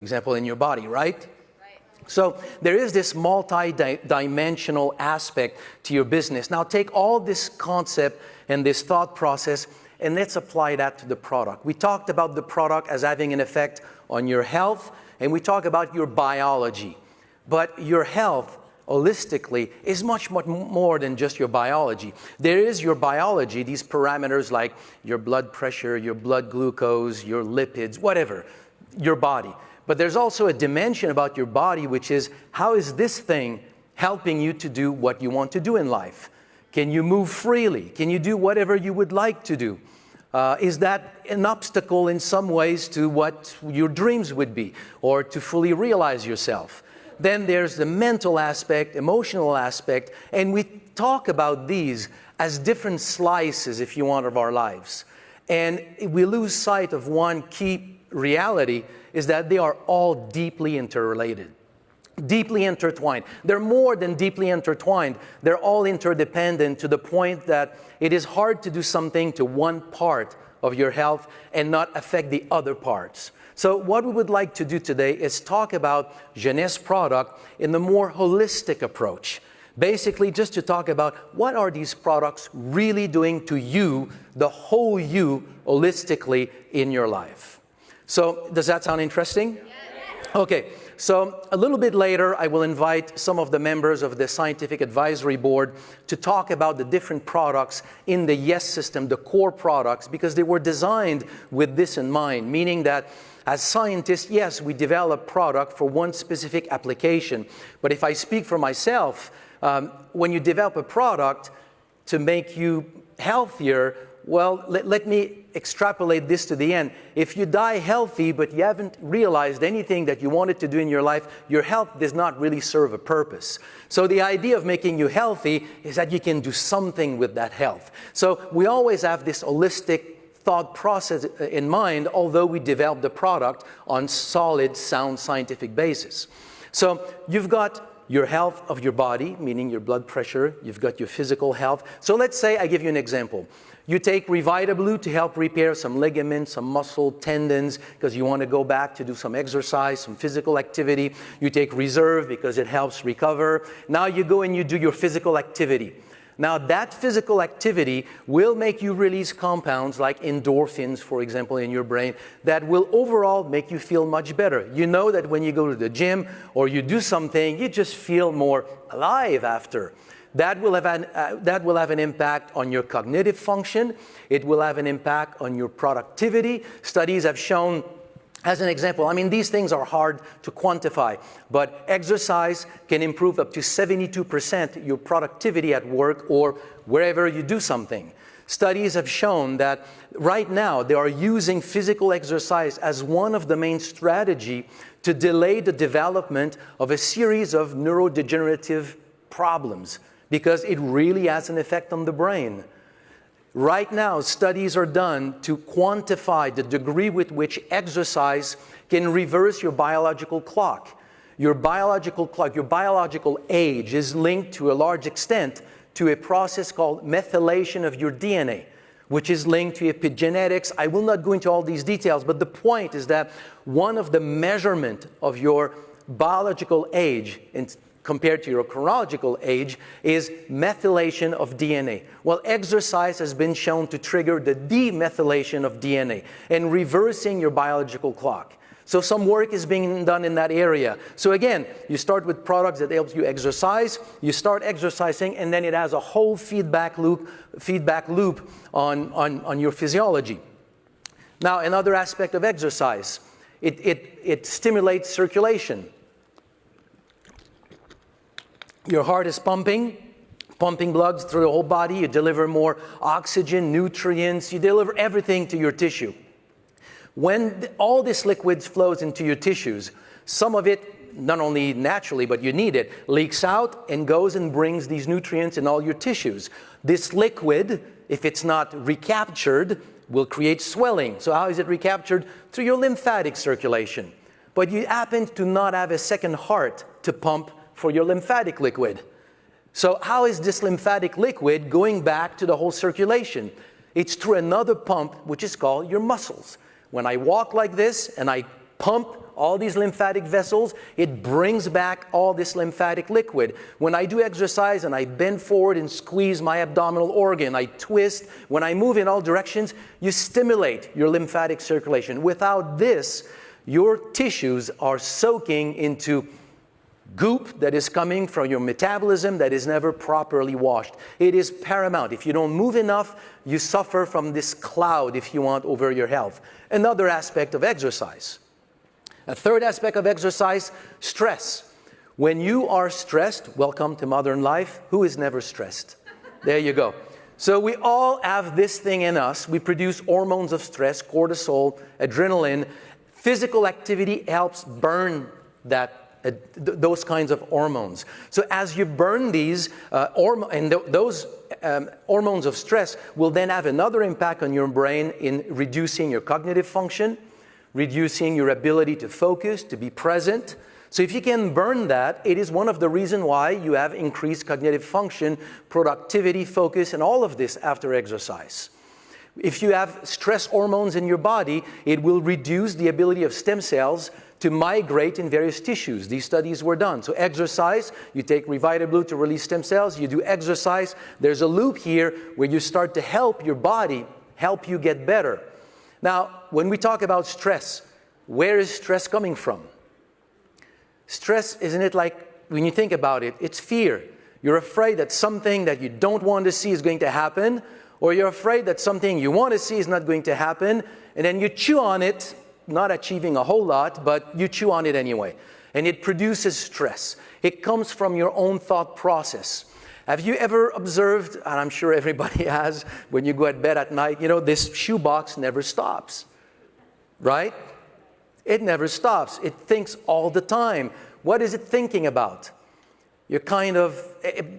example, in your body, right? So there is this multi-dimensional aspect to your business. Now take all this concept and this thought process and let's apply that to the product. We talked about the product as having an effect on your health, and we talk about your biology. But your health, holistically, is much more than just your biology. There is your biology, these parameters like your blood pressure, your blood glucose, your lipids, whatever, your body. But there's also a dimension about your body, which is how is this thing helping you to do what you want to do in life? Can you move freely? Can you do whatever you would like to do? Is that an obstacle in some ways to what your dreams would be or to fully realize yourself? Then there's the mental aspect, emotional aspect, and we talk about these as different slices, if you want, of our lives. And we lose sight of one key reality, is that they are all deeply interrelated, deeply intertwined. They're more than deeply intertwined. They're all interdependent to the point that it is hard to do something to one part of your health and not affect the other parts. So what we would like to do today is talk about Jeunesse product in the more holistic approach. Basically, just to talk about what are these products really doing to you, the whole you, holistically in your life. So does that sound interesting? Yes. Okay, so a little bit later, I will invite some of the members of the Scientific Advisory Board to talk about the different products in the YES system, the core products, because they were designed with this in mind, meaning that as scientists, yes, we develop product for one specific application. But if I speak for myself, when you develop a product to make you healthier, well, let me extrapolate this to the end. If you die healthy, but you haven't realized anything that you wanted to do in your life, your health does not really serve a purpose. So the idea of making you healthy is that you can do something with that health. So we always have this holistic thought process in mind, although we develop the product on solid, sound scientific basis. So you've got your health of your body, meaning your blood pressure, you've got your physical health. So let's say I give you an example. You take Revita-Blue to help repair some ligaments, some muscle, tendons, because you want to go back to do some exercise, some physical activity. You take Reserve because it helps recover. Now you go and you do your physical activity. Now that physical activity will make you release compounds like endorphins, for example, in your brain that will overall make you feel much better. You know that when you go to the gym or you do something, you just feel more alive after. That will have an impact on your cognitive function. It will have an impact on your productivity. Studies have shown, as an example, I mean, these things are hard to quantify, but exercise can improve up to 72% your productivity at work or wherever you do something. Studies have shown that right now they are using physical exercise as one of the main strategies to delay the development of a series of neurodegenerative problems, because it really has an effect on the brain. Right now, studies are done to quantify the degree with which exercise can reverse your biological clock. Your biological clock, your biological age is linked to a large extent to a process called methylation of your DNA, which is linked to epigenetics. I will not go into all these details, but the point is that one of the measurement of your biological age compared to your chronological age is methylation of DNA. Well, exercise has been shown to trigger the demethylation of DNA and reversing your biological clock. So some work is being done in that area. So again, you start with products that help you exercise, you start exercising, and then it has a whole feedback loop on your physiology. Now, another aspect of exercise, it stimulates circulation. Your heart is pumping blood through the whole body. You deliver more oxygen, nutrients. You deliver everything to your tissue. When all this liquid flows into your tissues, some of it, not only naturally, but you need it, leaks out and goes and brings these nutrients in all your tissues. This liquid, if it's not recaptured, will create swelling. So how is it recaptured? Through your lymphatic circulation. But you happen to not have a second heart to pump for your lymphatic liquid. So how is this lymphatic liquid going back to the whole circulation? It's through another pump, which is called your muscles. When I walk like this and I pump all these lymphatic vessels. It brings back all this lymphatic liquid. When I do exercise and I bend forward and squeeze my abdominal organ, I twist, when I move in all directions, you stimulate your lymphatic circulation. Without this, your tissues are soaking into goop that is coming from your metabolism that is never properly washed. It is paramount. If you don't move enough, you suffer from this cloud, if you want, over your health. Another aspect of exercise. A third aspect of exercise, stress. When you are stressed, welcome to modern life. Who is never stressed? There you go. So we all have this thing in us. We produce hormones of stress, cortisol, adrenaline. Physical activity helps burn those kinds of hormones. So as you burn these those hormones of stress will then have another impact on your brain in reducing your cognitive function, reducing your ability to focus, to be present. So if you can burn that, it is one of the reasons why you have increased cognitive function, productivity, focus, and all of this after exercise. If you have stress hormones in your body, it will reduce the ability of stem cells to migrate in various tissues. These studies were done. So exercise, you take Revitablu to release stem cells, you do exercise, there's a loop here where you start to help your body, help you get better. Now, when we talk about stress, where is stress coming from? Stress, isn't it like, when you think about it, it's fear. You're afraid that something that you don't want to see is going to happen, or you're afraid that something you want to see is not going to happen, and then you chew on it, not achieving a whole lot, but you chew on it anyway. And it produces stress. It comes from your own thought process. Have you ever observed, and I'm sure everybody has, when you go to bed at night, this shoebox never stops, right? It never stops. It thinks all the time. What is it thinking about? You're kind of,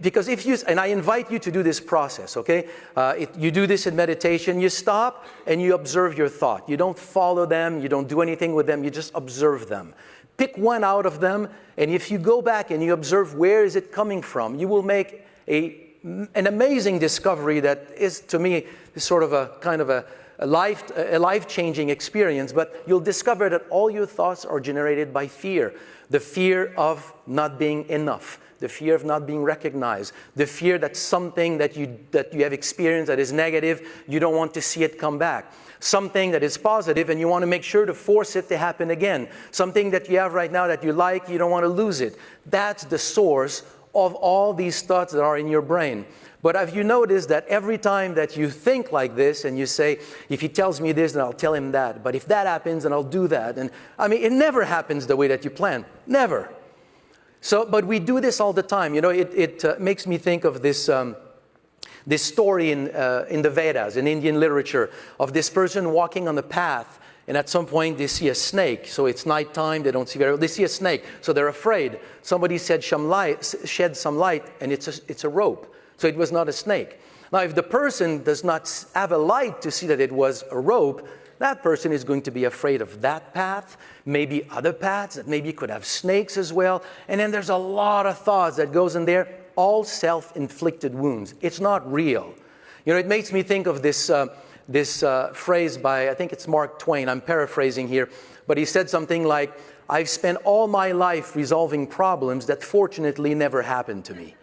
because if you, and I invite you to do this process, okay? You do this in meditation, you stop and you observe your thought. You don't follow them, you don't do anything with them, you just observe them. Pick one out of them, and if you go back and you observe where is it coming from, you will make an amazing discovery that is, to me, sort of a kind of a life-changing experience, but you'll discover that all your thoughts are generated by fear. The fear of not being enough, the fear of not being recognized, the fear that something that you have experienced that is negative, you don't want to see it come back. Something that is positive and you want to make sure to force it to happen again. Something that you have right now that you like, you don't want to lose it. That's the source of all these thoughts that are in your brain. But have you noticed that every time that you think like this and you say, if he tells me this, then I'll tell him that. But if that happens, then I'll do that. And I mean, it never happens the way that you plan. Never. So, but we do this all the time. It makes me think of this story in the Vedas, in Indian literature, of this person walking on the path. And at some point, they see a snake. So it's nighttime. They don't see very well. They see a snake. So they're afraid. Somebody shed some light, and it's a rope. So it was not a snake. Now, if the person does not have a light to see that it was a rope, that person is going to be afraid of that path, maybe other paths that maybe could have snakes as well. And then there's a lot of thoughts that goes in there, all self-inflicted wounds. It's not real. It makes me think of this phrase by, I think it's Mark Twain, I'm paraphrasing here, but he said something like, I've spent all my life resolving problems that fortunately never happened to me.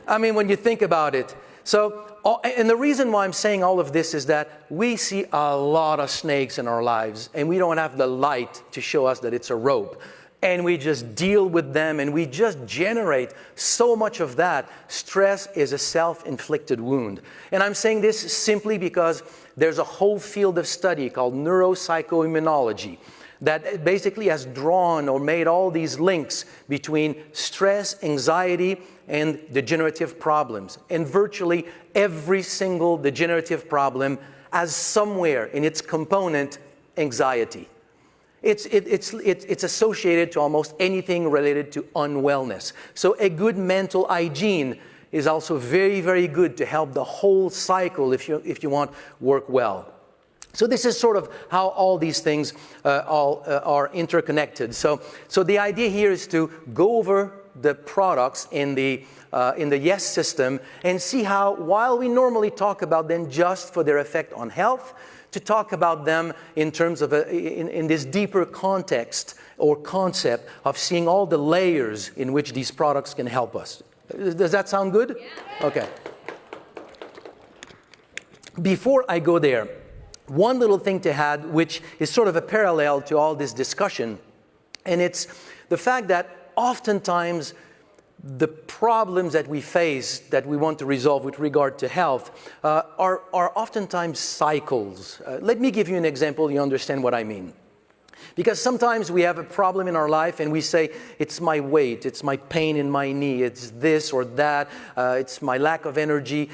I mean, when you think about it. So, and the reason why I'm saying all of this is that we see a lot of snakes in our lives, and we don't have the light to show us that it's a rope. And we just deal with them, and we just generate so much of that. Stress is a self-inflicted wound. And I'm saying this simply because there's a whole field of study called neuropsychoimmunology that basically has drawn or made all these links between stress, anxiety, and degenerative problems. And virtually every single degenerative problem has somewhere in its component anxiety. It's associated to almost anything related to unwellness. So a good mental hygiene is also very, very good to help the whole cycle, if you want, work well. So this is sort of how all these things are interconnected. So the idea here is to go over the products in the Yes system and see how, while we normally talk about them just for their effect on health, to talk about them in terms of in this deeper context or concept of seeing all the layers in which these products can help us. Does that sound good? Yeah. Okay. Before I go there, one little thing to add, which is sort of a parallel to all this discussion, and it's the fact that oftentimes the problems that we face that we want to resolve with regard to health are oftentimes cycles. Let me give you an example, you understand what I mean. Because sometimes we have a problem in our life and we say, it's my weight, it's my pain in my knee, it's this or that, it's my lack of energy.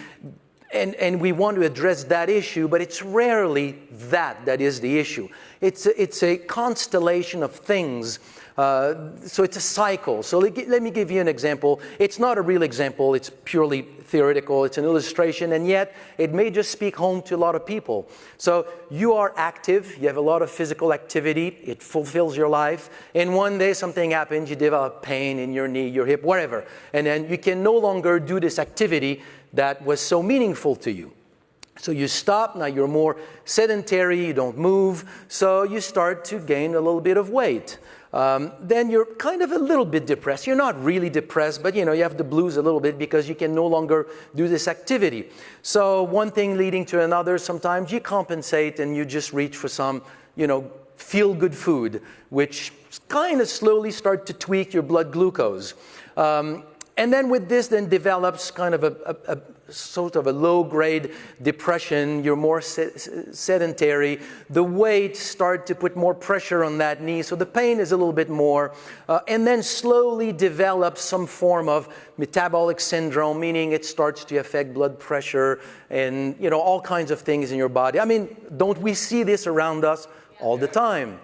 And we want to address that issue, but it's rarely that is the issue. It's a constellation of things. So it's a cycle. So let me give you an example. It's not a real example. It's purely theoretical. It's an illustration, and yet it may just speak home to a lot of people. So you are active. You have a lot of physical activity. It fulfills your life. And one day something happens. You develop pain in your knee, your hip, wherever. And then you can no longer do this activity that was so meaningful to you. So you stop. Now you're more sedentary. You don't move. So you start to gain a little bit of weight. Then you're kind of a little bit depressed. You're not really depressed, but you have the blues a little bit because you can no longer do this activity. So one thing leading to another, sometimes you compensate and you just reach for some, feel-good food, which kind of slowly start to tweak your blood glucose. And then with this then develops kind of a sort of a low-grade depression. You're more sedentary. The weight starts to put more pressure on that knee, so the pain is a little bit more. And then slowly develops some form of metabolic syndrome, meaning it starts to affect blood pressure and all kinds of things in your body. I mean, don't we see this around us all the time?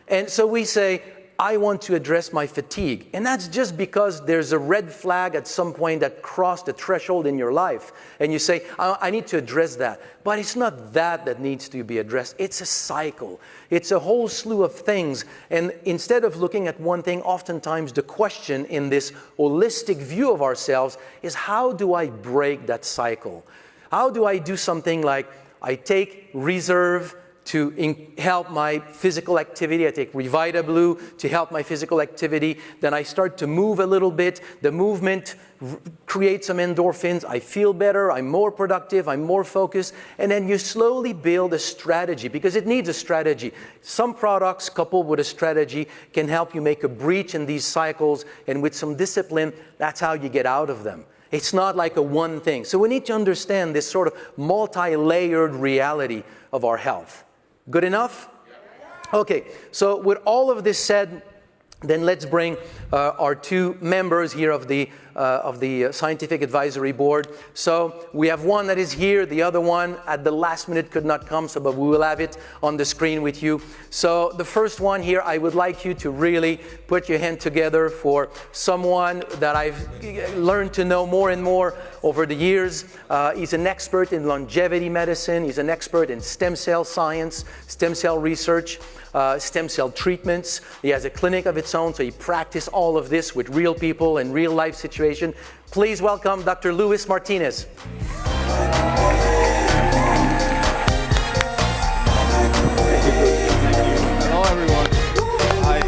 And so we say, I want to address my fatigue. And that's just because there's a red flag at some point that crossed the threshold in your life. And you say, I need to address that. But it's not that needs to be addressed. It's a cycle. It's a whole slew of things. And instead of looking at one thing, oftentimes the question in this holistic view of ourselves is, how do I break that cycle? How do I do something like I take Reserve to help my physical activity. I take Revita Blue to help my physical activity. Then I start to move a little bit. The movement creates some endorphins. I feel better. I'm more productive. I'm more focused. And then you slowly build a strategy, because it needs a strategy. Some products coupled with a strategy can help you make a breach in these cycles. And with some discipline, that's how you get out of them. It's not like a one thing. So we need to understand this sort of multi-layered reality of our health. Good enough? Okay, so with all of this said, then let's bring our two members here of the Scientific Advisory Board. So we have one that is here, the other one at the last minute could not come, but we will have it on the screen with you. So the first one here, I would like you to really put your hand together for someone that I've learned to know more and more over the years. He's an expert in longevity medicine. He's an expert in stem cell science, stem cell research, stem cell treatments. He has a clinic of its own, so he practices all of this with real people and real life situations. Please welcome Dr. Luis Martinez. Hello, everyone. Hi.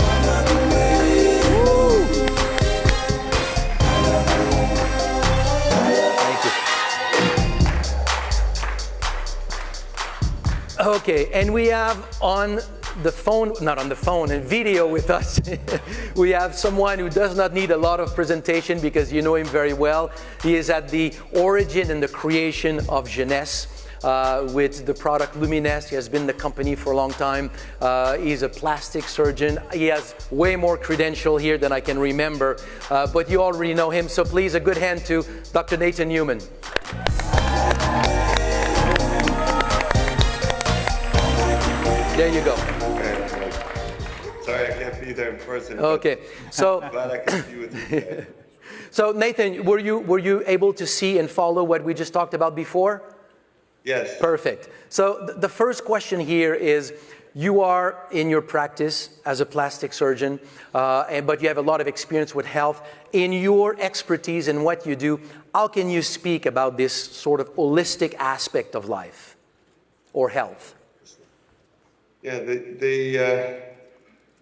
Thank you. Okay, and we have on the phone, not on the phone, and video with us, we have someone who does not need a lot of presentation because you know him very well. He is at the origin and the creation of Jeunesse. With the product Luminesse. He has been in the company for a long time. He's a plastic surgeon. He has way more credential here than I can remember, but you already know him, so please a good hand to Dr. Nathan Newman. There you go. Okay. Sorry, I can't be there in person. Okay, so glad I can be with you today. So Nathan, were you able to see and follow what we just talked about before? Yes. Perfect. So the first question here is, you are in your practice as a plastic surgeon, but you have a lot of experience with health. In your expertise and what you do, how can you speak about this sort of holistic aspect of life or health? Yeah, the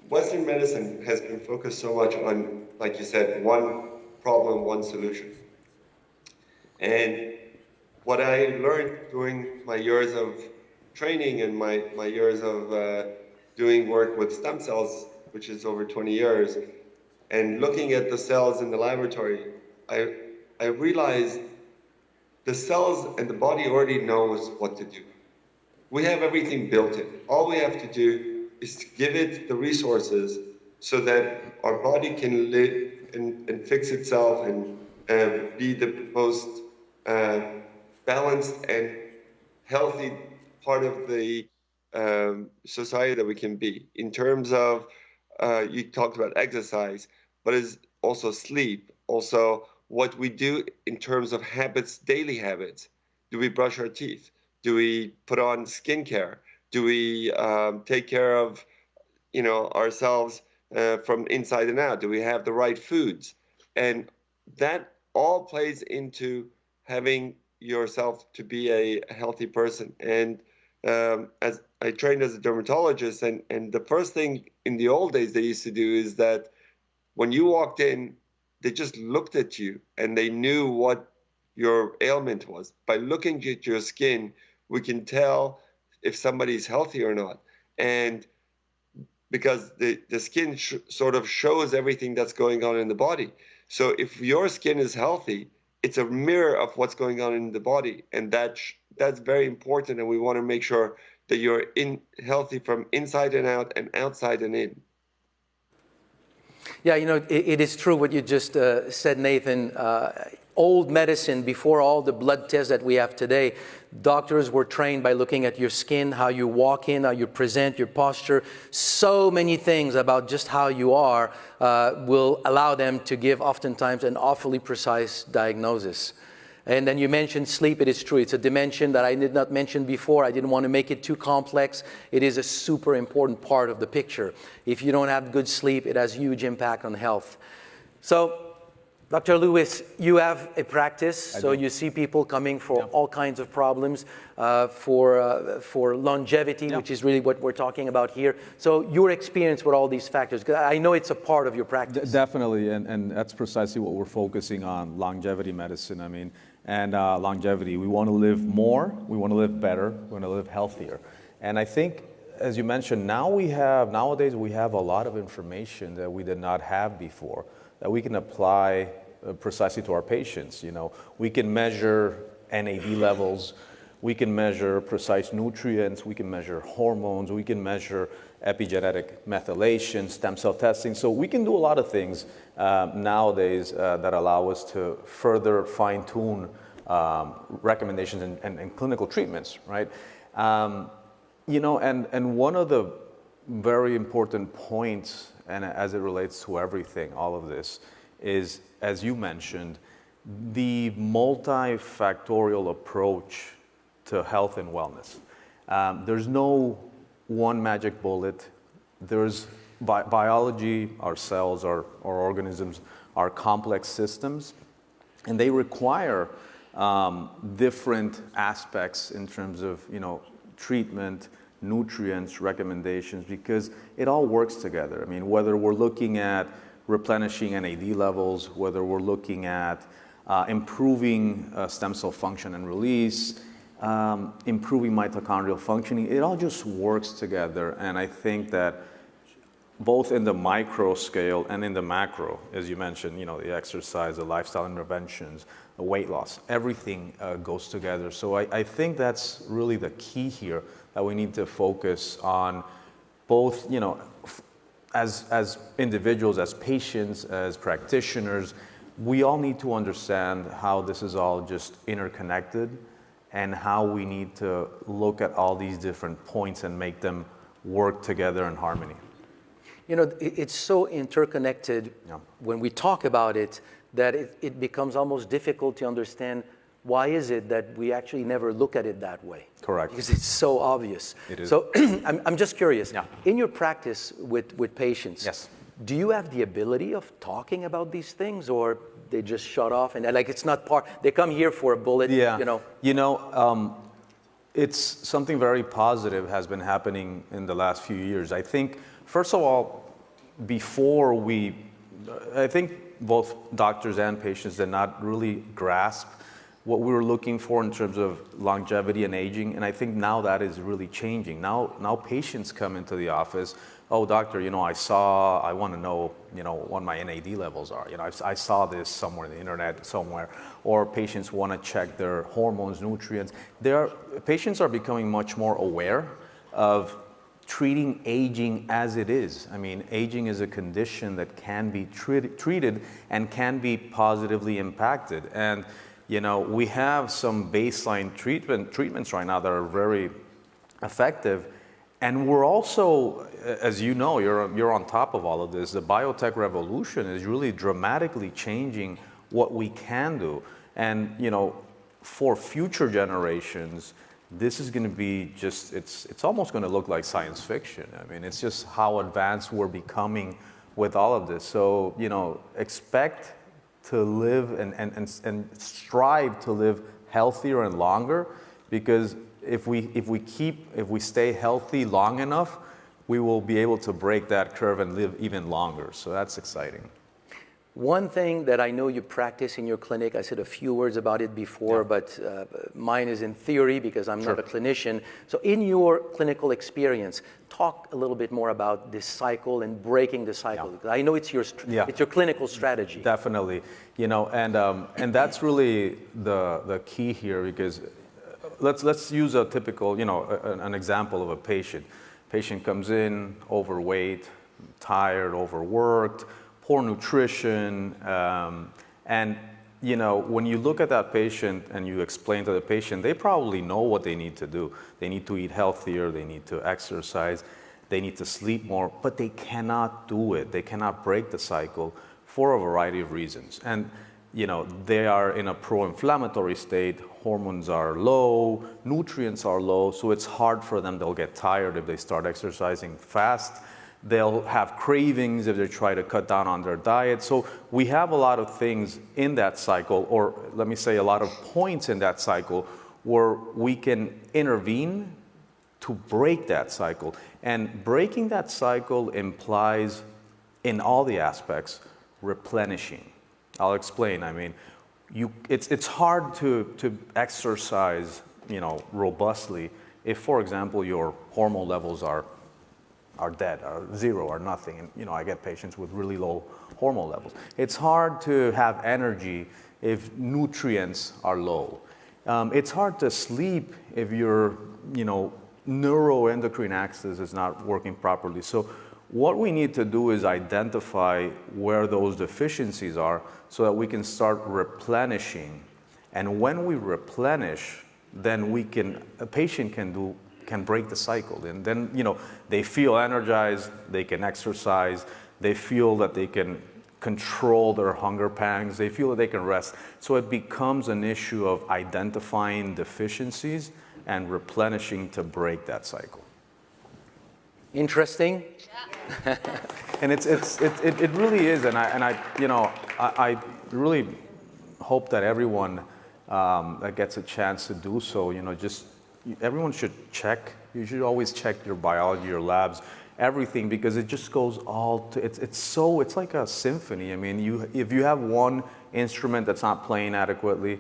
Western medicine has been focused so much on, like you said, one problem, one solution. And what I learned during my years of training and my years of doing work with stem cells, which is over 20 years, and looking at the cells in the laboratory, I realized the cells and the body already knows what to do. We have everything built in. All we have to do is to give it the resources so that our body can live and fix itself and be the most balanced and healthy part of the society that we can be. In terms of, you talked about exercise, but it's also sleep, also what we do in terms of habits, daily habits. Do we brush our teeth? Do we put on skincare? Do we take care of, ourselves from inside and out? Do we have the right foods? And that all plays into having yourself to be a healthy person. And as I trained as a dermatologist, and the first thing in the old days they used to do is that when you walked in, they just looked at you and they knew what your ailment was. By looking at your skin, we can tell if somebody's healthy or not. And because the skin sort of shows everything that's going on in the body. So if your skin is healthy, it's a mirror of what's going on in the body. And that's very important. And we want to make sure that you're healthy from inside and out and outside and in. Yeah, it is true what you just said, Nathan. Old medicine, before all the blood tests that we have today, doctors were trained by looking at your skin, how you walk in, how you present, your posture. So many things about just how you are will allow them to give oftentimes an awfully precise diagnosis. And then you mentioned sleep. It is true. It's a dimension that I did not mention before. I didn't want to make it too complex. It is a super important part of the picture. If you don't have good sleep, it has huge impact on health. So, Dr. Lewis, you have a practice, so you see people coming for all kinds of problems, for longevity, which is really what we're talking about here. So your experience with all these factors, because I know it's a part of your practice. Definitely, and that's precisely what we're focusing on, longevity medicine, and longevity. We want to live more, we want to live better, we want to live healthier. And I think, as you mentioned, nowadays we have a lot of information that we did not have before, that we can apply precisely to our patients. We can measure NAD levels, we can measure precise nutrients, we can measure hormones, we can measure epigenetic methylation, stem cell testing. So we can do a lot of things nowadays that allow us to further fine-tune recommendations and clinical treatments, right? And one of the very important points, and as it relates to everything, all of this, is, as you mentioned, the multifactorial approach to health and wellness. There's no one magic bullet. There's biology, our cells, our organisms are complex systems, and they require different aspects in terms of, treatment, nutrients, recommendations, because it all works together. Whether we're looking at replenishing NAD levels, whether we're looking at improving stem cell function and release, improving mitochondrial functioning, it all just works together. And I think that both in the micro scale and in the macro, as you mentioned, the exercise, the lifestyle interventions, the weight loss, everything goes together. So I think that's really the key here, that we need to focus on both, as individuals, as patients, as practitioners. We all need to understand how this is all just interconnected and how we need to look at all these different points and make them work together in harmony. It's so interconnected when we talk about it that it becomes almost difficult to understand why is it that we actually never look at it that way. Correct. Because it's so obvious. It is. So I'm just curious, in your practice with patients, do you have the ability of talking about these things, or they just shut off and it's not part, they come here for a bullet, It's something very positive has been happening in the last few years. I think, first of all, I think both doctors and patients did not really grasp what we were looking for in terms of longevity and aging, and I think now that is really changing. Now patients come into the office, oh doctor, I want to know, what my NAD levels are. I saw this somewhere on the internet somewhere, or patients want to check their hormones, nutrients. Patients are becoming much more aware of treating aging as it is. I mean, aging is a condition that can be treated and can be positively impacted. And we have some baseline treatments right now that are very effective. And we're also, as you know, you're on top of all of this, the biotech revolution is really dramatically changing what we can do. And, for future generations, this is going to be it's almost going to look like science fiction. I mean, it's just how advanced we're becoming with all of this. So, expect to live and strive to live healthier and longer, because if we stay healthy long enough, we will be able to break that curve and live even longer. So that's exciting. One thing that I know you practice in your clinic, I said a few words about it before, but mine is in theory because I'm not a clinician. So in your clinical experience, talk a little bit more about this cycle and breaking the cycle. Yeah. I know it's your clinical strategy. Definitely, and that's really the key here, because let's use a typical, an example of a patient. Patient comes in overweight, tired, overworked, poor nutrition, and when you look at that patient and you explain to the patient, they probably know what they need to do. They need to eat healthier, they need to exercise, they need to sleep more, but they cannot do it. They cannot break the cycle for a variety of reasons. And they are in a pro-inflammatory state, hormones are low, nutrients are low, so it's hard for them. They'll get tired if they start exercising fast. They'll have cravings if they try to cut down on their diet. So we have a lot of things in that cycle, or let me say a lot of points in that cycle where we can intervene to break that cycle. And breaking that cycle implies, in all the aspects, replenishing. I'll explain. I mean, it's hard to exercise, robustly if, for example, your hormone levels are dead, are zero, or nothing. And I get patients with really low hormone levels. It's hard to have energy if nutrients are low. It's hard to sleep if your neuroendocrine axis is not working properly. So what we need to do is identify where those deficiencies are so that we can start replenishing. And when we replenish, then a patient can break the cycle. And then, they feel energized, they can exercise, they feel that they can control their hunger pangs, they feel that they can rest. So it becomes an issue of identifying deficiencies and replenishing to break that cycle. Interesting. Yeah. And it really is, and I really hope that everyone that gets a chance to do so, everyone should check. You should always check your biology, your labs, everything, because it just goes it's like a symphony. I mean, if you have one instrument that's not playing adequately,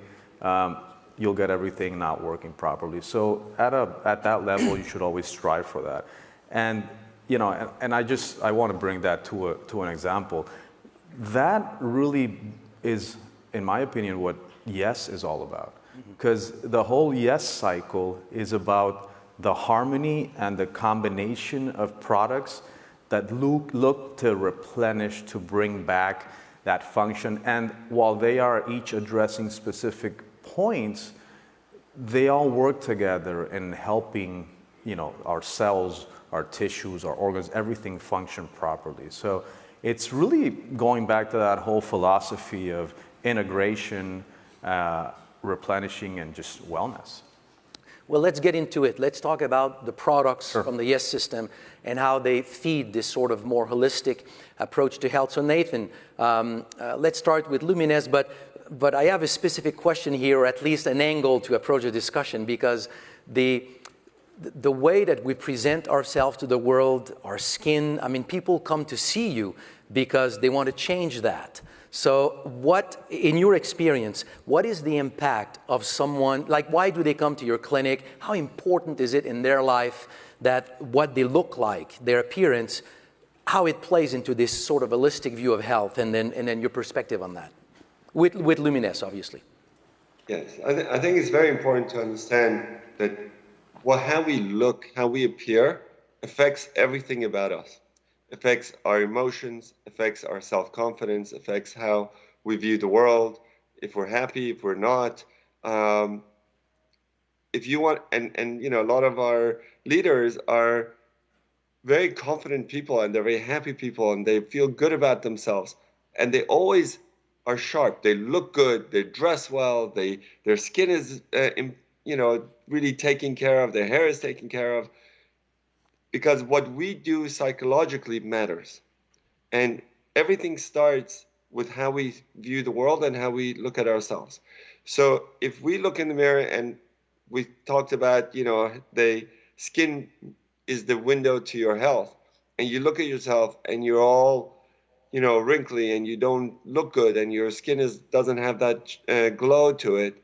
you'll get everything not working properly. So at that level, you should always strive for that. And I want to bring that to an example. That really is, in my opinion, what Yes is all about. Because the whole Yes cycle is about the harmony and the combination of products that look to replenish, to bring back that function. And while they are each addressing specific points, they all work together in helping, our cells, our tissues, our organs, everything function properly. So it's really going back to that whole philosophy of integration, replenishing, and just wellness. Well, let's get into it. Let's talk about the products from the Yes system and how they feed this sort of more holistic approach to health. So Nathan, let's start with Luminez, but I have a specific question here, or at least an angle to approach the discussion, because the way that we present ourselves to the world, our skin, I mean, people come to see you because they want to change that. So what, in your experience, what is the impact of someone, like why do they come to your clinic? How important is it in their life that what they look like, their appearance, how it plays into this sort of holistic view of health, and then your perspective on that? With Luminez, obviously. Yes, I think it's very important to understand that how we look, how we appear, affects everything about us. Affects our emotions, affects our self-confidence, affects how we view the world, if we're happy, if we're not. If you want, and you know, a lot of our leaders are very confident people, and they're very happy people, and they feel good about themselves, and they always are sharp. They look good. They dress well. Their skin is, you know, really taken care of. Their hair is taken care of. Because what we do psychologically matters. And everything starts with how we view the world and how we look at ourselves. So if we look in the mirror, and we talked about, you know, the skin is the window to your health, and you look at yourself and you're all, you know, wrinkly, and you don't look good, and your skin doesn't have that glow to it,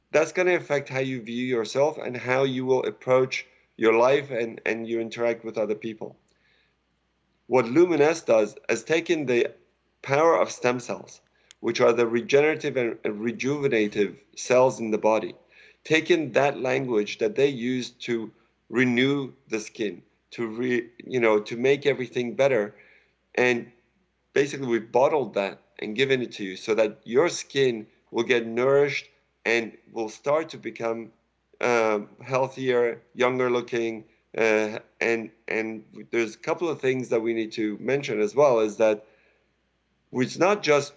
that's going to affect how you view yourself and how you will approach your life and you interact with other people. What Luminez does is taken the power of stem cells, which are the regenerative and rejuvenative cells in the body, taken that language that they use to renew the skin, to make everything better, and basically we've bottled that and given it to you so that your skin will get nourished and will start to become healthier, younger looking, and there's a couple of things that we need to mention as well, is that it's not just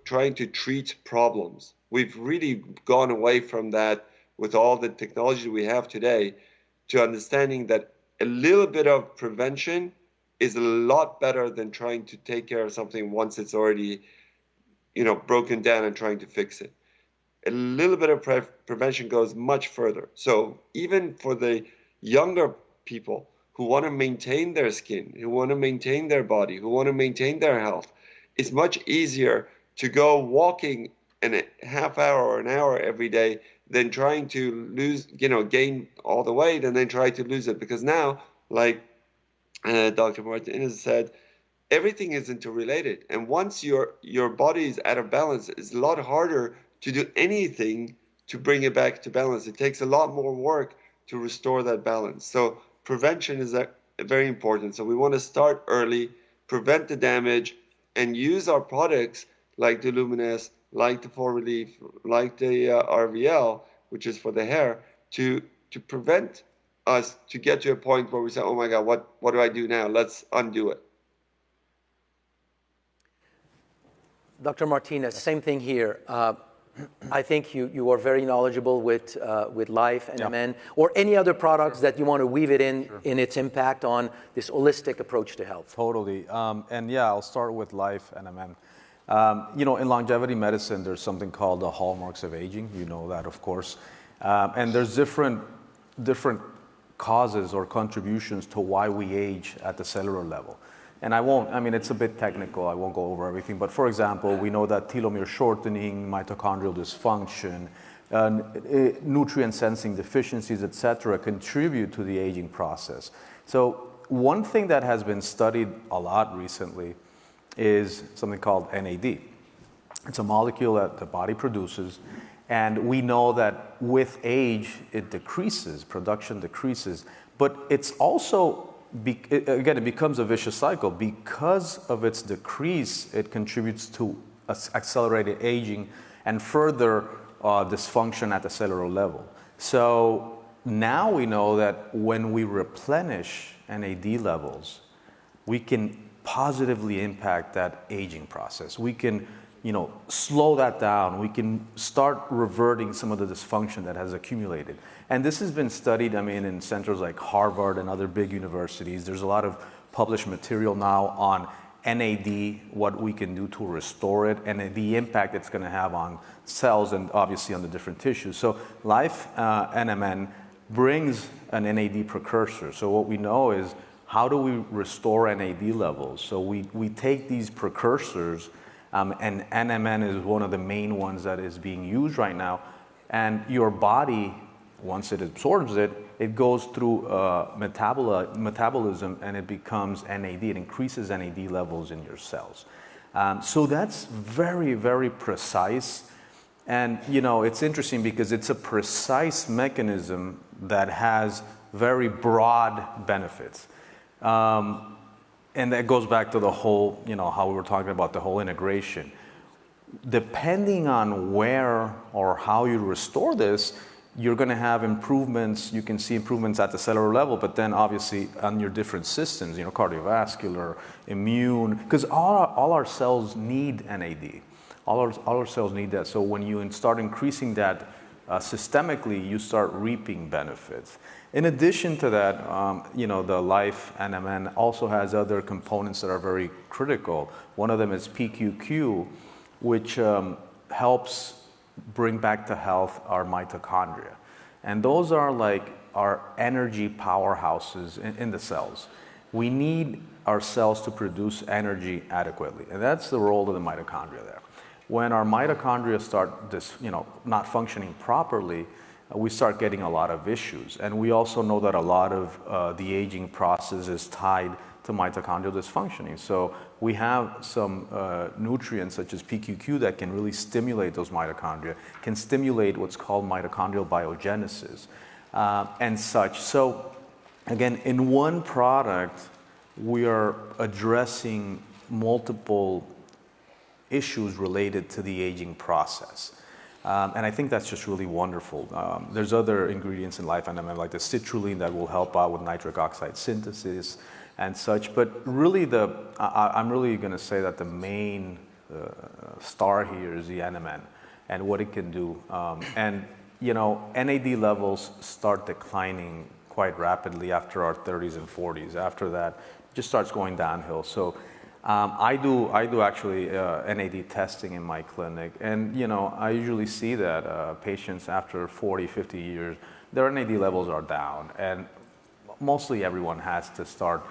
trying to treat problems. We've really gone away from that with all the technology we have today, to understanding that a little bit of prevention is a lot better than trying to take care of something once it's already, you know, broken down and trying to fix it. A little bit of prevention goes much further. So even for the younger people who want to maintain their skin, who want to maintain their body, who want to maintain their health, it's much easier to go walking in a half hour or an hour every day than trying to lose, you know, gain all the weight and then try to lose it. Because now, like Dr. Martinez said, everything is interrelated. And once your body is out of balance, it's a lot harder to do anything to bring it back to balance. It takes a lot more work to restore that balance. So prevention is very important. So we want to start early, prevent the damage, and use our products like the Luminez, like the 4Relief, like the RVL, which is for the hair, to prevent us to get to a point where we say, oh my God, what do I do now? Let's undo it. Dr. Martinez, same thing here. I think you are very knowledgeable with Life and MN, or any other products that you want to weave it in its impact on this holistic approach to health. Totally. And yeah, I'll start with Life and MN. You know, in longevity medicine, there's something called the hallmarks of aging. You know that, of course. And there's different causes or contributions to why we age at the cellular level. And I mean, it's a bit technical, I won't go over everything, but for example, we know that telomere shortening, mitochondrial dysfunction, nutrient sensing deficiencies, etc., contribute to the aging process. So one thing that has been studied a lot recently is something called NAD. It's a molecule that the body produces, and we know that with age, it decreases, production decreases, but it's also again, it becomes a vicious cycle. Because of its decrease, it contributes to accelerated aging and further dysfunction at the cellular level. So now we know that when we replenish NAD levels, we can positively impact that aging process. We can slow that down. We can start reverting some of the dysfunction that has accumulated. And this has been studied, in centers like Harvard and other big universities. There's a lot of published material now on NAD, what we can do to restore it, and the impact it's going to have on cells and obviously on the different tissues. So Life NMN brings an NAD precursor. So what we know is, how do we restore NAD levels? So we take these precursors, and NMN is one of the main ones that is being used right now, and your body, once it absorbs it, it goes through metabolism, and it becomes NAD. It increases NAD levels in your cells. So that's very, very precise. And it's interesting because it's a precise mechanism that has very broad benefits. And that goes back to the whole, how we were talking about the whole integration. Depending on where or how you restore this, you're going to have improvements. You can see improvements at the cellular level, but then obviously on your different systems, cardiovascular, immune, because all our cells need NAD. All our cells need that. So when you start increasing that systemically, you start reaping benefits. In addition to that, the Life NMN also has other components that are very critical. One of them is PQQ, which helps bring back to health our mitochondria. And those are like our energy powerhouses in the cells. We need our cells to produce energy adequately, and that's the role of the mitochondria there. When our mitochondria start not functioning properly, we start getting a lot of issues. And we also know that a lot of the aging process is tied to mitochondrial dysfunctioning. So we have some nutrients such as PQQ that can really stimulate those mitochondria, can stimulate what's called mitochondrial biogenesis and such. So again, in one product, we are addressing multiple issues related to the aging process. And I think that's just really wonderful. There's other ingredients in Life NMN, like the citrulline, that will help out with nitric oxide synthesis and such. But really, I'm really going to say that the main star here is the NMN and what it can do. And NAD levels start declining quite rapidly after our 30s and 40s. After that, it just starts going downhill. So I do actually NAD testing in my clinic, and I usually see that patients after 40, 50 years, their NAD levels are down, and mostly everyone has to start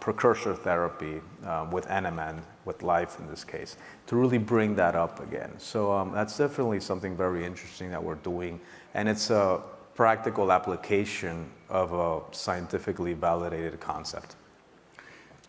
precursor therapy with NMN, with Life in this case, to really bring that up again. So that's definitely something very interesting that we're doing, and it's a practical application of a scientifically validated concept.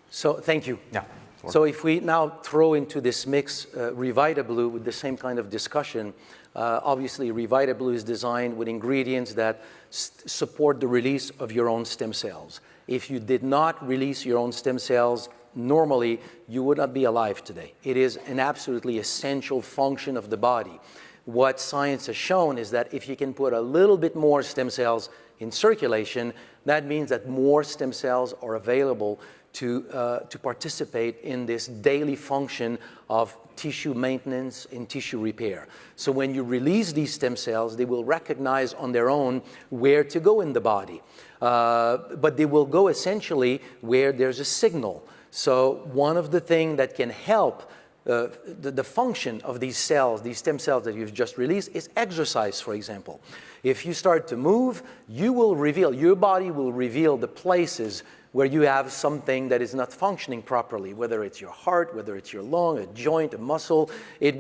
So thank you. Yeah. So if we now throw into this mix ReVitaBlue with the same kind of discussion, obviously ReVitaBlue is designed with ingredients that support the release of your own stem cells. If you did not release your own stem cells, normally you would not be alive today. It is an absolutely essential function of the body. What science has shown is that if you can put a little bit more stem cells in circulation, that means that more stem cells are available to participate in this daily function of tissue maintenance and tissue repair. So when you release these stem cells, they will recognize on their own where to go in the body. But they will go essentially where there's a signal. So one of the things that can help the function of these cells, these stem cells that you've just released, is exercise, for example. If you start to move, your body will reveal the places where you have something that is not functioning properly, whether it's your heart, whether it's your lung, a joint, a muscle. You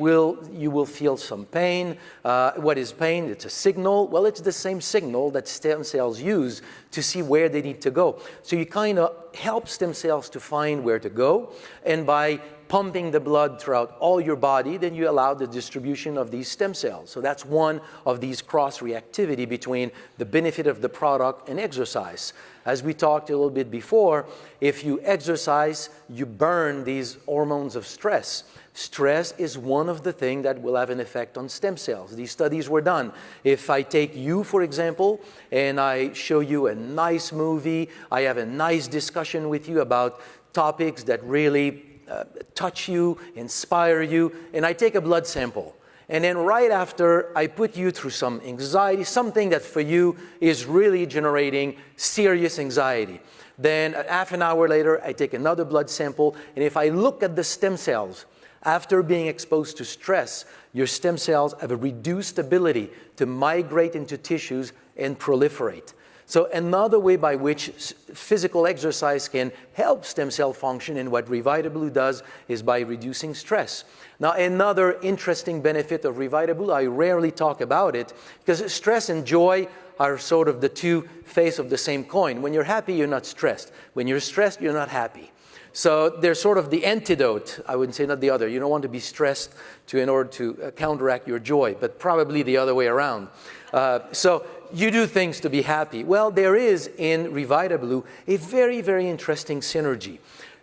will feel some pain. What is pain? It's a signal. Well, it's the same signal that stem cells use to see where they need to go. So you kind of help stem cells to find where to go, and by pumping the blood throughout all your body, then you allow the distribution of these stem cells. So that's one of these cross-reactivity between the benefit of the product and exercise. As we talked a little bit before, if you exercise, you burn these hormones of stress. Stress is one of the things that will have an effect on stem cells. These studies were done. If I take you, for example, and I show you a nice movie, I have a nice discussion with you about topics that really touch you, inspire you, and I take a blood sample. And then right after, I put you through some anxiety, something that for you is really generating serious anxiety. Then half an hour later, I take another blood sample, and if I look at the stem cells, after being exposed to stress, your stem cells have a reduced ability to migrate into tissues and proliferate. So another way by which physical exercise can help stem cell function, and what Revita-Blue does, is by reducing stress. Now, another interesting benefit of Revita-Blue, I rarely talk about it, because stress and joy are sort of the two faces of the same coin. When you're happy, you're not stressed. When you're stressed, you're not happy. So they're sort of the antidote, I wouldn't say not the other. You don't want to be stressed in order to counteract your joy, but probably the other way around. So you do things to be happy. Well, there is in Revita-Blue a very, very interesting synergy.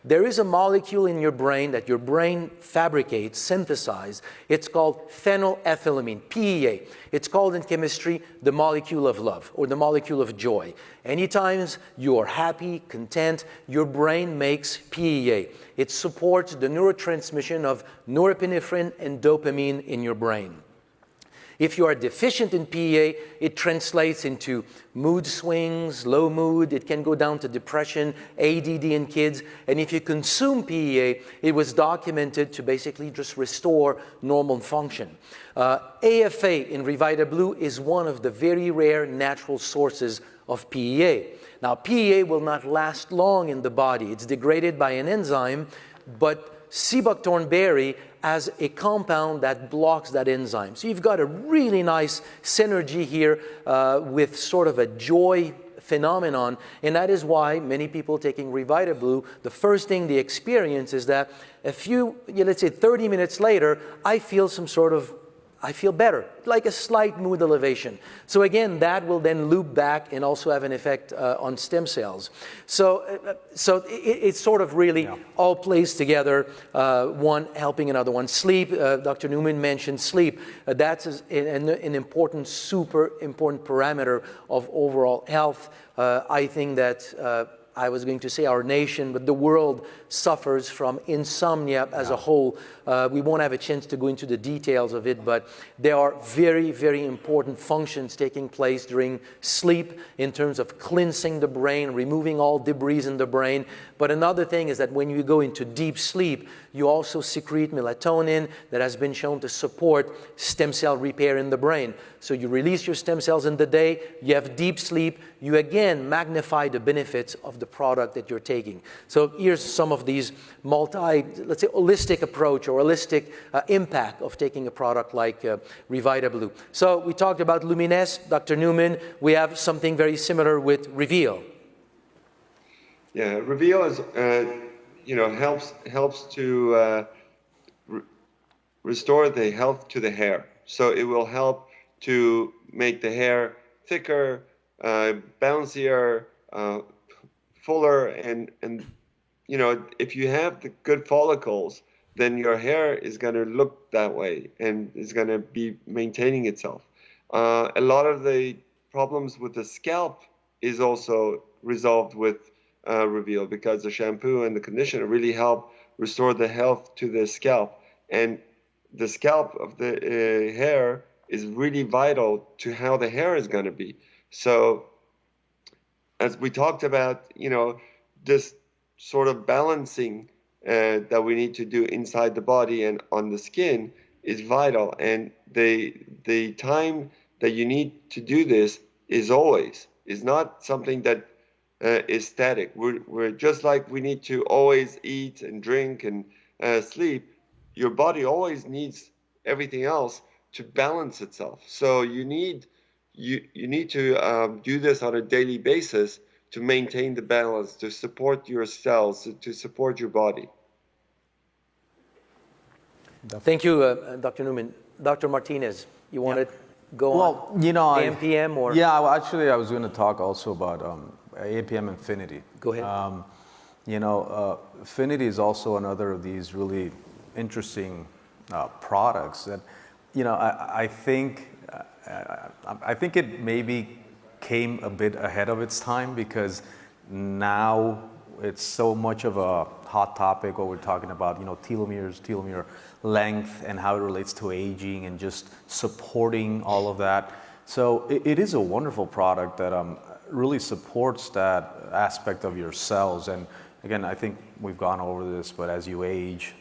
There is a molecule in your brain that your brain fabricates, synthesizes. It's called phenylethylamine, PEA. It's called in chemistry the molecule of love, or the molecule of joy. Anytime you are happy, content, your brain makes PEA. It supports the neurotransmission of norepinephrine and dopamine in your brain. If you are deficient in PEA, it translates into mood swings, low mood. It can go down to depression, ADD in kids. And if you consume PEA, it was documented to basically just restore normal function. AFA in Revita-Blue is one of the very rare natural sources of PEA. Now, PEA will not last long in the body. It's degraded by an enzyme, but sea buckthorn berry has a compound that blocks that enzyme. So you've got a really nice synergy here with sort of a joy phenomenon, and that is why many people taking Revita-Blue, the first thing they experience is that a few, let's say 30 minutes later, I feel better, like a slight mood elevation. So again, that will then loop back and also have an effect on stem cells. So it sort of really all plays together, one helping another one. Sleep, Dr. Newman mentioned sleep. That's an important, super important parameter of overall health. I think that I was going to say our nation, but the world suffers from insomnia as a whole. We won't have a chance to go into the details of it, but there are very, very important functions taking place during sleep in terms of cleansing the brain, removing all debris in the brain. But another thing is that when you go into deep sleep, you also secrete melatonin that has been shown to support stem cell repair in the brain. So you release your stem cells in the day, you have deep sleep, you again magnify the benefits of the product that you're taking. So here's some of these let's say holistic approach or holistic impact of taking a product like Revita-Blue. So we talked about Luminesse, Dr. Newman. We have something very similar with Reveal. Yeah, Reveal is, helps to restore the health to the hair. So it will help to make the hair thicker, bouncier, fuller, and if you have the good follicles, then your hair is going to look that way and is going to be maintaining itself. A lot of the problems with the scalp is also resolved with Reveal, because the shampoo and the conditioner really help restore the health to the scalp. And the scalp of the hair is really vital to how the hair is going to be. So as we talked about, this sort of balancing that we need to do inside the body and on the skin is vital. And the time that you need to do this is not something that is static. We're just like we need to always eat and drink and sleep. Your body always needs everything else to balance itself. So you need to do this on a daily basis to maintain the balance, to support your cells, to support your body. Thank you, Dr. Newman. Dr. Martinez, you want to go on? AMPM or? Yeah, well, actually, I was going to talk also about AMPM Infinity. Go ahead. Infinity is also another of these really interesting products that, I think it maybe came a bit ahead of its time, because now it's so much of a hot topic where we're talking about, telomeres, telomere length, and how it relates to aging and just supporting all of that. So it is a wonderful product that really supports that aspect of your cells. And again, I think we've gone over this, but as you age,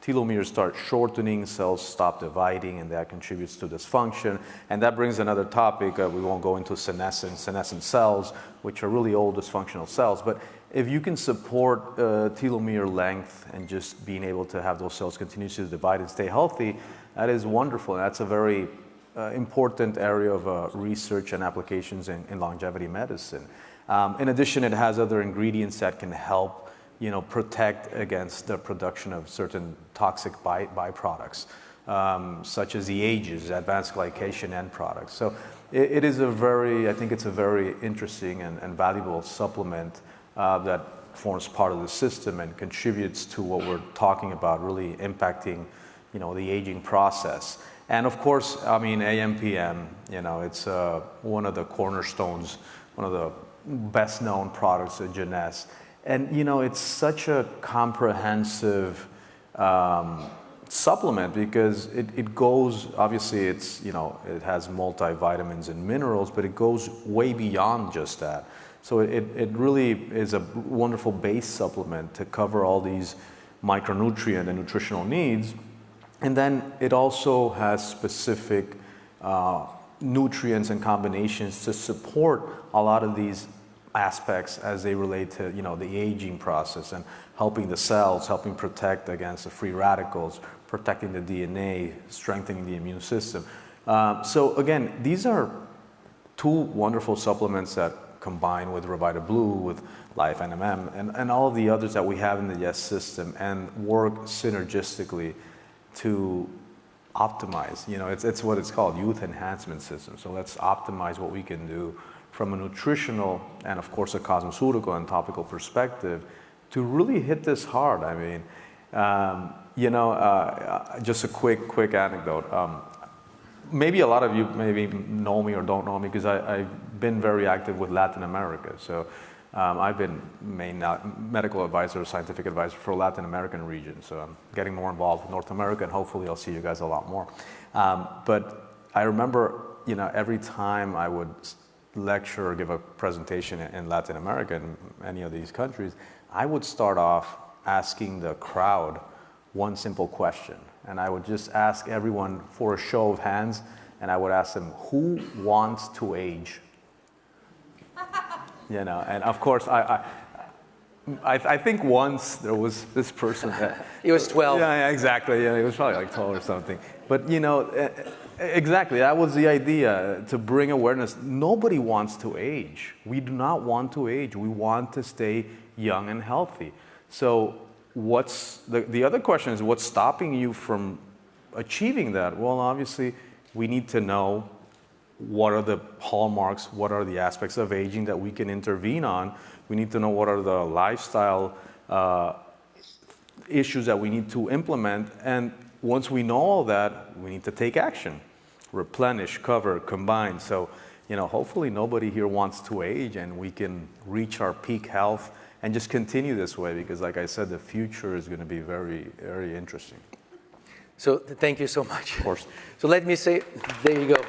telomeres start shortening, cells stop dividing, and that contributes to dysfunction. And that brings another topic. We won't go into senescent cells, which are really old dysfunctional cells. But if you can support telomere length and just being able to have those cells continue to divide and stay healthy, that is wonderful. And that's a very important area of research and applications in longevity medicine. In addition, it has other ingredients that can help protect against the production of certain toxic byproducts, such as the AGEs, advanced glycation end products. So it is I think it's a very interesting and valuable supplement that forms part of the system and contributes to what we're talking about, really impacting, the aging process. And of course, AMPM, it's one of the cornerstones, one of the best known products at Jeunesse. And it's such a comprehensive supplement because it goes, obviously it's, it has multivitamins and minerals, but it goes way beyond just that. So it really is a wonderful base supplement to cover all these micronutrient and nutritional needs. And then it also has specific nutrients and combinations to support a lot of these aspects as they relate to the aging process and helping the cells, helping protect against the free radicals, protecting the DNA, strengthening the immune system. So again, these are two wonderful supplements that combine with Revita Blue, with Life NMM, and all of the others that we have in the Yes system and work synergistically to optimize. It's what it's called, youth enhancement system. So let's optimize what we can do from a nutritional and of course a cosmeceutical and topical perspective to really hit this hard. Just a quick anecdote. Maybe a lot of you maybe know me or don't know me because I've been very active with Latin America. So I've been main medical advisor, scientific advisor for Latin American region. So I'm getting more involved with North America, and hopefully I'll see you guys a lot more. But I remember, every time I would lecture or give a presentation in Latin America and any of these countries, I would start off asking the crowd one simple question. And I would just ask everyone for a show of hands, and I would ask them, who wants to age? And of course, I think once there was this person that... He was 12. Yeah, exactly. Yeah, he was probably like 12 or something. But, exactly, that was the idea, to bring awareness. Nobody wants to age. We do not want to age. We want to stay young and healthy. So what's the other question is, what's stopping you from achieving that? Well, obviously, we need to know what are the hallmarks, what are the aspects of aging that we can intervene on. We need to know what are the lifestyle issues that we need to implement. And once we know all that, we need to take action. Replenish, cover, combine. So, hopefully nobody here wants to age and we can reach our peak health and just continue this way because, like I said, the future is going to be very, very interesting. So thank you so much. Of course. So let me say, there you go.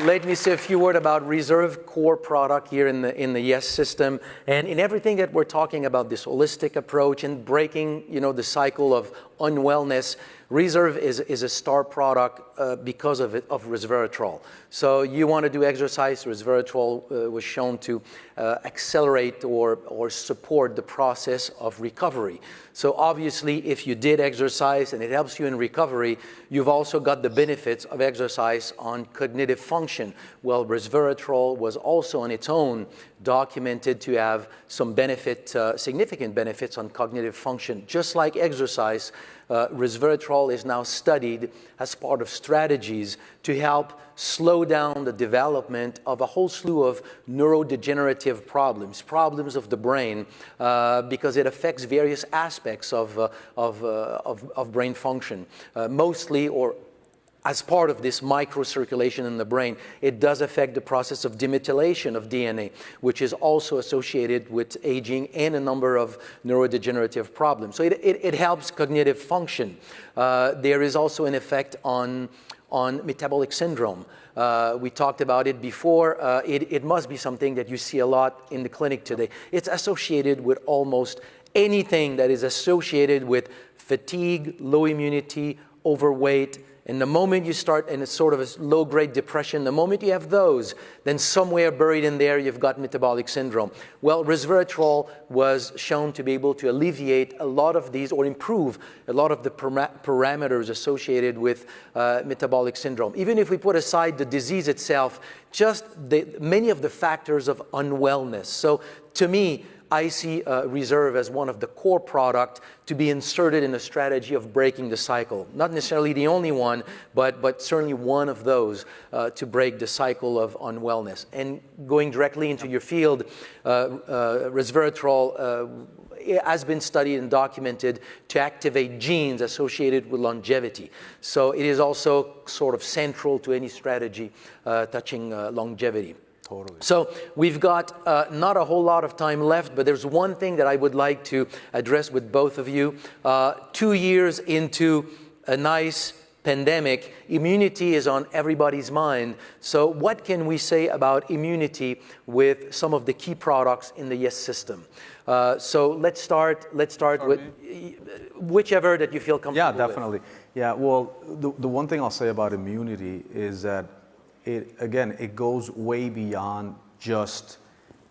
Let me say a few words about Reserve core product here in the Yes system, and in everything that we're talking about, this holistic approach and breaking, the cycle of unwellness. Reserve is a star product because of resveratrol. So you want to do exercise, resveratrol was shown to accelerate or support the process of recovery. So obviously, if you did exercise and it helps you in recovery, you've also got the benefits of exercise on cognitive function. Well, resveratrol was also on its own documented to have some significant benefits on cognitive function. Just like exercise, resveratrol is now studied as part of strategies to help slow down the development of a whole slew of neurodegenerative problems of the brain, because it affects various aspects of brain function. Mostly, or as part of this microcirculation in the brain, it does affect the process of demethylation of DNA, which is also associated with aging and a number of neurodegenerative problems. So it helps cognitive function. There is also an effect on metabolic syndrome. We talked about it before. It must be something that you see a lot in the clinic today. It's associated with almost anything that is associated with fatigue, low immunity, overweight. And the moment you start in a sort of a low-grade depression, the moment you have those, then somewhere buried in there you've got metabolic syndrome. Well, resveratrol was shown to be able to alleviate a lot of these or improve a lot of the parameters associated with metabolic syndrome. Even if we put aside the disease itself, just many of the factors of unwellness. So to me, I see Reserve as one of the core products to be inserted in a strategy of breaking the cycle. Not necessarily the only one, but certainly one of those to break the cycle of unwellness. And going directly into your field, resveratrol has been studied and documented to activate genes associated with longevity. So it is also sort of central to any strategy touching longevity. Totally. So we've got not a whole lot of time left, but there's one thing that I would like to address with both of you. 2 years into a nice pandemic, immunity is on everybody's mind. So what can we say about immunity with some of the key products in the Yes system? So let's start with whichever that you feel comfortable with. Yeah, definitely. Yeah, well, the one thing I'll say about immunity is that it goes way beyond just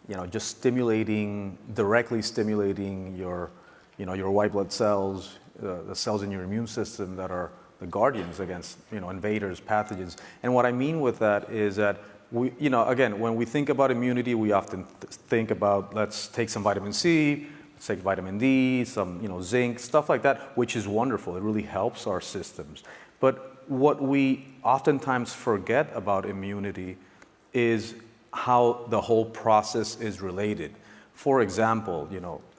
directly stimulating your white blood cells, the cells in your immune system that are the guardians against, invaders, pathogens. And what I mean with that is that when we think about immunity, we often think about, let's take some vitamin C, let's take vitamin D, some, zinc, stuff like that, which is wonderful. It really helps our systems. But what we oftentimes forget about immunity is how the whole process is related. For example,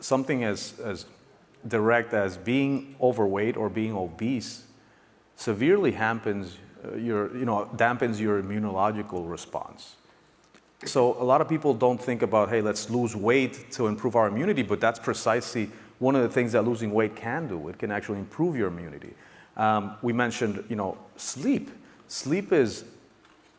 something as direct as being overweight or being obese severely dampens your immunological response. So a lot of people don't think about, hey, let's lose weight to improve our immunity, but that's precisely one of the things that losing weight can do. It can actually improve your immunity. We mentioned, sleep. Sleep is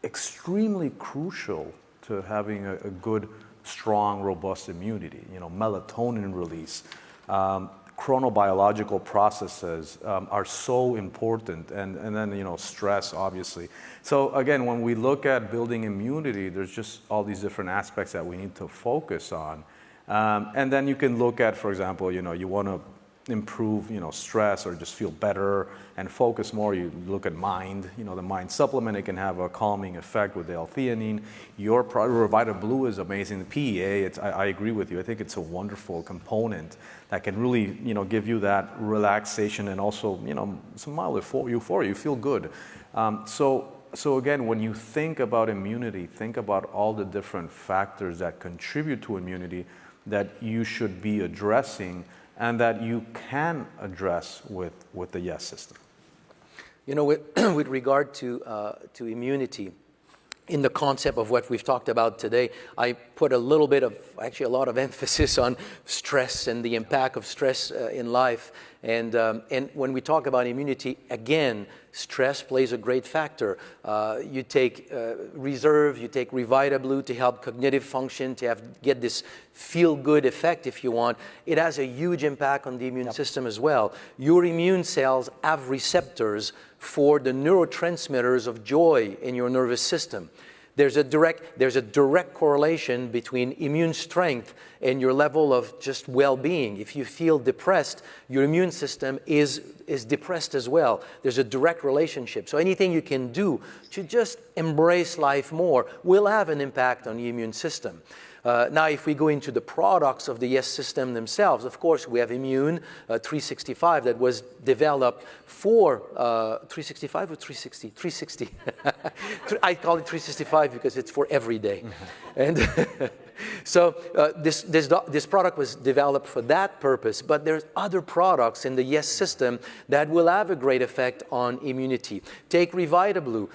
extremely crucial to having a good, strong, robust immunity. Melatonin release, chronobiological processes are so important, and then stress, obviously. So again, when we look at building immunity, there's just all these different aspects that we need to focus on, and then you can look at, for example, you want to improve, stress or just feel better and focus more. You look at mind, the mind supplement, it can have a calming effect with the L-theanine. Your Vita Blue is amazing. The PEA, I agree with you. I think it's a wonderful component that can really, give you that relaxation and also, some mild euphoria. You feel good. So again, when you think about immunity, think about all the different factors that contribute to immunity that you should be addressing and that you can address with the Yes system. With regard to immunity, in the concept of what we've talked about today, I put a lot of emphasis on stress and the impact of stress in life. And when we talk about immunity, again, stress plays a great factor. You take Reserve, you take Revita Blue to help cognitive function, to get this feel-good effect, if you want. It has a huge impact on the immune system as well. Your immune cells have receptors for the neurotransmitters of joy in your nervous system. There's a direct correlation between immune strength and your level of just well-being. If you feel depressed, your immune system is depressed as well. There's a direct relationship. So anything you can do to just embrace life more will have an impact on the immune system. Now, if we go into the products of the Yes system themselves, of course, we have Immune 365 that was developed for 365 or 360? 360. I call it 365 because it's for every day. And So this product was developed for that purpose, but there's other products in the Yes system that will have a great effect on immunity. Take Revitablu,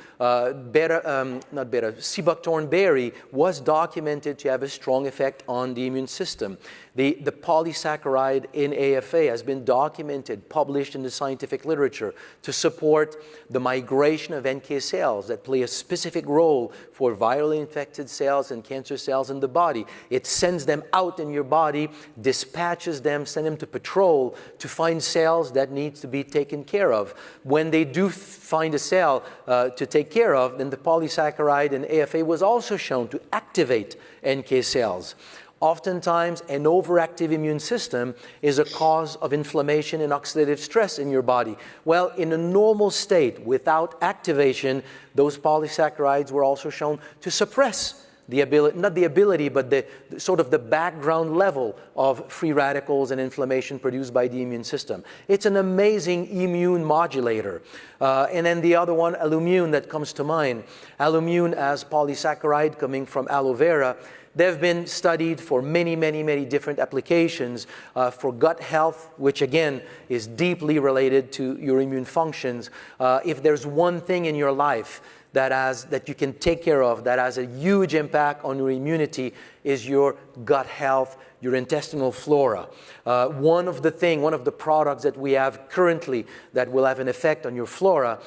Seabuckthorn berry was documented to have a strong effect on the immune system. The polysaccharide in AFA has been documented, published in the scientific literature to support the migration of NK cells that play a specific role for virally infected cells and cancer cells in the body. It sends them out in your body, dispatches them, sends them to patrol to find cells that need to be taken care of. When they do find a cell to take care of, then the polysaccharide in AFA was also shown to activate NK cells. Oftentimes, an overactive immune system is a cause of inflammation and oxidative stress in your body. Well, in a normal state, without activation, those polysaccharides were also shown to suppress the ability, not the ability, but the sort of the background level of free radicals and inflammation produced by the immune system. It's an amazing immune modulator. And then the other one, Allumune, that comes to mind. Allumune as polysaccharide coming from aloe vera. They've been studied for many, many, many different applications for gut health, which again is deeply related to your immune functions. If there's one thing in your life that you can take care of that has a huge impact on your immunity is your gut health, your intestinal flora. One of the products that we have currently that will have an effect on your flora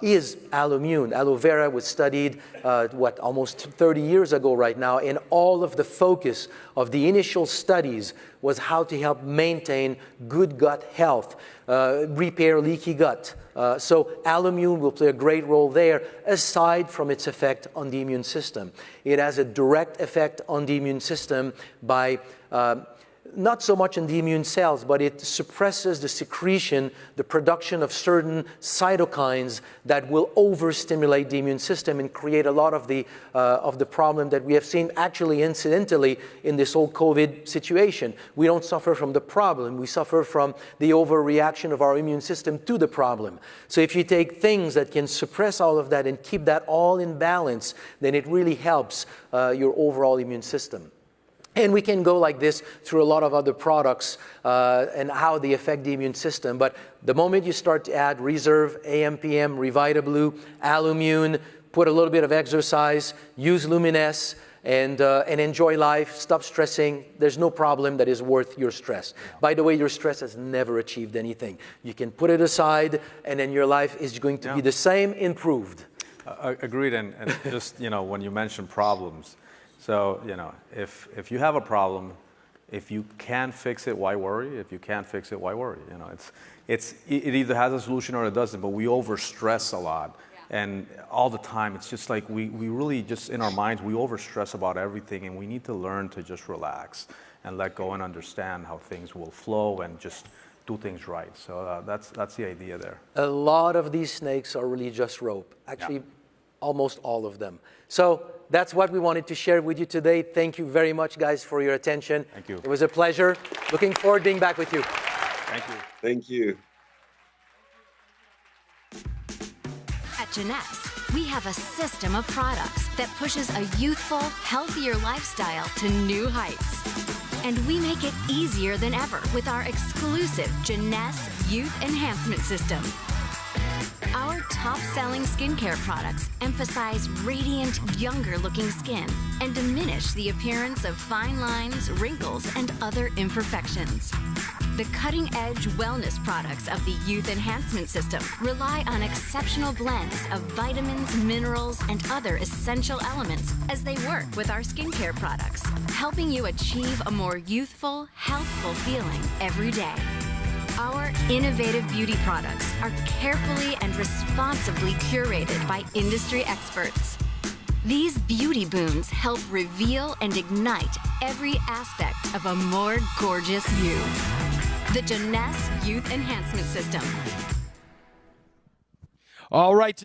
is Allumune. Aloe vera was studied, almost 30 years ago right now, and all of the focus of the initial studies was how to help maintain good gut health, repair leaky gut. So Allumune will play a great role there, aside from its effect on the immune system. It has a direct effect on the immune system by not so much in the immune cells, but it suppresses the secretion, the production of certain cytokines that will overstimulate the immune system and create a lot of the problem that we have seen actually incidentally in this whole COVID situation. We don't suffer from the problem. We suffer from the overreaction of our immune system to the problem. So if you take things that can suppress all of that and keep that all in balance, then it really helps your overall immune system. And we can go like this through a lot of other products and how they affect the immune system. But the moment you start to add Reserve, AMPM, Revitablu, Allumune, put a little bit of exercise, use Luminesse, and enjoy life, stop stressing, there's no problem that is worth your stress. Yeah. By the way, your stress has never achieved anything. You can put it aside, and then your life is going to be the same, improved. Agreed, and just, when you mention problems, so, if you have a problem, if you can fix it, why worry? If you can't fix it, why worry? It either has a solution or it doesn't, but we overstress a lot. Yeah. And all the time, it's just like we really just, in our minds, we overstress about everything, and we need to learn to just relax and let go and understand how things will flow and just do things right. So that's the idea there. A lot of these snakes are really just rope. Actually, almost all of them. So that's what we wanted to share with you today. Thank you very much, guys, for your attention. Thank you. It was a pleasure. Looking forward to being back with you. Thank you. Thank you. At Jeunesse, we have a system of products that pushes a youthful, healthier lifestyle to new heights. And we make it easier than ever with our exclusive Jeunesse Youth Enhancement System. Our top-selling skincare products emphasize radiant, younger-looking skin and diminish the appearance of fine lines, wrinkles, and other imperfections. The cutting-edge wellness products of the Youth Enhancement System rely on exceptional blends of vitamins, minerals, and other essential elements as they work with our skincare products, helping you achieve a more youthful, healthful feeling every day. Our innovative beauty products are carefully and responsibly curated by industry experts. These beauty boons help reveal and ignite every aspect of a more gorgeous you. The Jeunesse Youth Enhancement System. All right.